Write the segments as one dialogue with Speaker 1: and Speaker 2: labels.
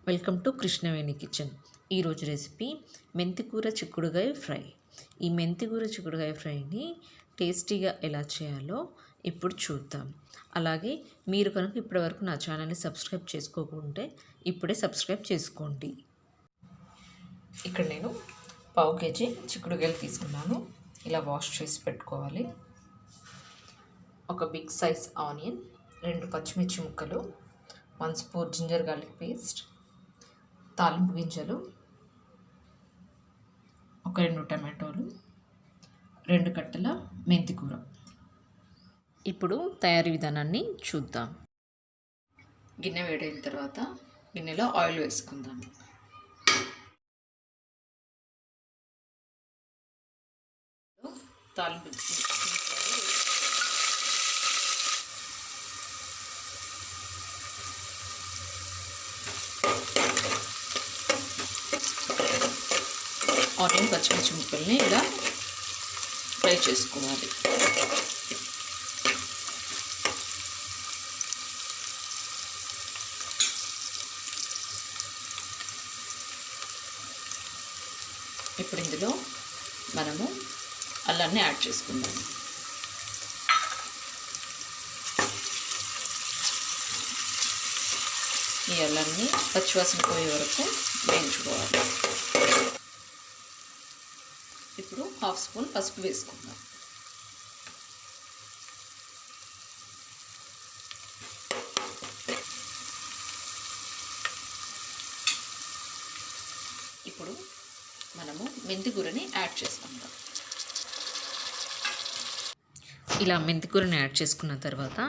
Speaker 1: Welcome to Krishnaveni kitchen. ఈరోజు recipe మెంతికూర చిక్కుడుగాయ ఫ్రై. ఈ మెంతికూర చిక్కుడుగాయ ఫ్రైని టేస్టీగా ఎలా చేయాలో ఇప్పుడు చూద్దాం. అలాగే మీరు కనుక ఇప్పటివరకు నా ఛానల్ని సబ్స్క్రైబ్ చేసుకోకుంటే ఇప్పుడే సబ్స్క్రైబ్ చేసుకోండి. ఇక్కడ నేను 1/2 kg చిక్కుడుగాయలు తీసుకున్నాను. ఇలా వాష్ చేసి పెట్టుకోవాలి. ఒక బిగ్ సైజ్ ఆనియన్, 2 పచ్చిమిర్చి ముక్కలు, 1 స్పూన్ జింజర్ గార్లిక్ పేస్ట్, తాలింపు గింజలు, ఒక 2 టమాటోలు, 2 కట్టల మెంతికూర. ఇప్పుడు తయారీ విధానాన్ని చూద్దాం. గిన్నె వేడైన తర్వాత గిన్నెలో ఆయిల్ వేసుకుందాం. తాలింపు ఆనియన్ పచ్చిమిర్చి ముక్కల్ని ఇలా ఫ్రై చేసుకోవాలి. ఇప్పుడు ఇందులో మనము అల్లాన్ని యాడ్ చేసుకుందాం. ఈ అల్లాన్ని పచ్చివాసన పోయే వరకు వేయించుకోవాలి. ఇప్పుడు 1/2 స్పూన్ పసుపు వేసుకుందాం. ఇప్పుడు మనము మెంతికూరని యాడ్ చేసుకుందాం. ఇలా మెంతికూరని యాడ్ చేసుకున్న తర్వాత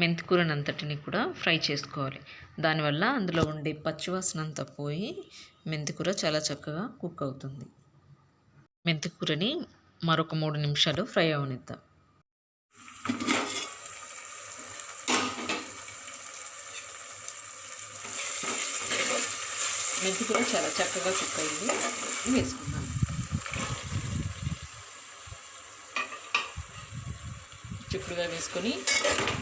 Speaker 1: మెంతికూరని అంతటిని కూడా ఫ్రై చేసుకోవాలి. దానివల్ల అందులో ఉండే పచ్చివాసన అంతా పోయి మెంతికూర చాలా చక్కగా కుక్ అవుతుంది. మెంతికూరని మరొక 3 నిమిషాలు ఫ్రై అవనిద్దాం. మెంతికూర చాలా చక్కగా కుక్ అయింది. వేసుకుందాం. చిక్కుడుగా వేసుకొని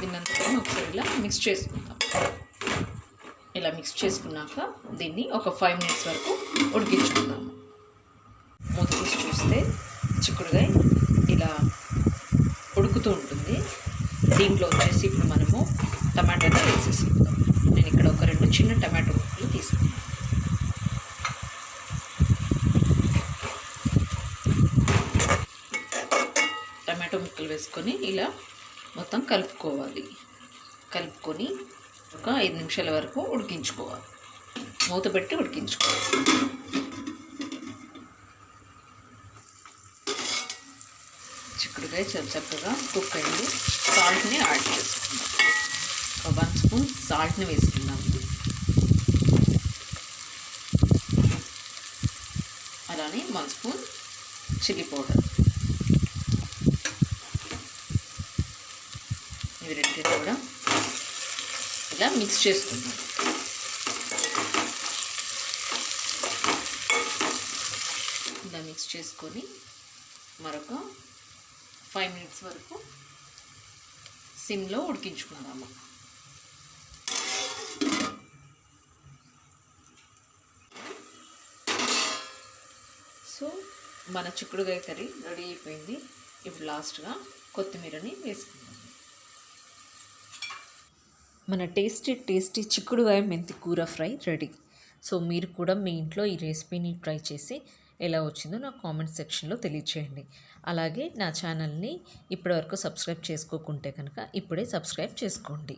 Speaker 1: దీన్నంతా ఒకసారి ఇలా మిక్స్ చేసుకుందాం. ఇలా మిక్స్ చేసుకున్నాక దీన్ని ఒక 5 మినిట్స్ వరకు ఉడికించుకుందాము. మూత తీసి చూస్తే చిక్కుడుగాయ ఇలా ఉడుకుతూ ఉంటుంది. దీంట్లో వచ్చేసి ఇప్పుడు మనము టమాటాలు వేసేసుకుందాం. నేను ఇక్కడ ఒక 2 చిన్న టమాటో ముక్కలు తీసుకున్నాను. టమాటో ముక్కలు వేసుకొని ఇలా మొత్తం కలుపుకోవాలి. కలుపుకొని ఒక 5 నిమిషాల వరకు ఉడికించుకోవాలి. మూత పెట్టి ఉడికించుకోవాలి. చిక్కుడుకాయ చాలా చక్కగా కుక్ అయింది. సాల్ట్ని యాడ్ చేసుకుందాం. ఒక 1 స్పూన్ సాల్ట్ని వేసుకుందాము. అలానే 1 స్పూన్ చిల్లీ పౌడర్. ఇవి రెండింటిని కూడా ఇలా మిక్స్ చేసుకుందాం. ఇలా మిక్స్ చేసుకొని మరొక 5 మినిట్స్ వరకు సిమ్లో ఉడికించుకుందాము. సో మన చిక్కుడుకాయ కర్రీ రెడీ అయిపోయింది. ఇప్పుడు లాస్ట్గా కొత్తిమీరని వేసుకుందాం. మన టేస్టీ చిక్కుడుకాయ మెంతి కూర ఫ్రై రెడీ. సో మీరు కూడా మీ ఇంట్లో ఈ రెసిపీని ట్రై చేసి ఎలా వచ్చిందో నాకు కామెంట్ సెక్షన్లో తెలియచేయండి. అలాగే నా ఛానల్ని ఇప్పటివరకు సబ్స్క్రైబ్ చేసుకోకుంటే కనుక ఇప్పుడే సబ్స్క్రైబ్ చేసుకోండి.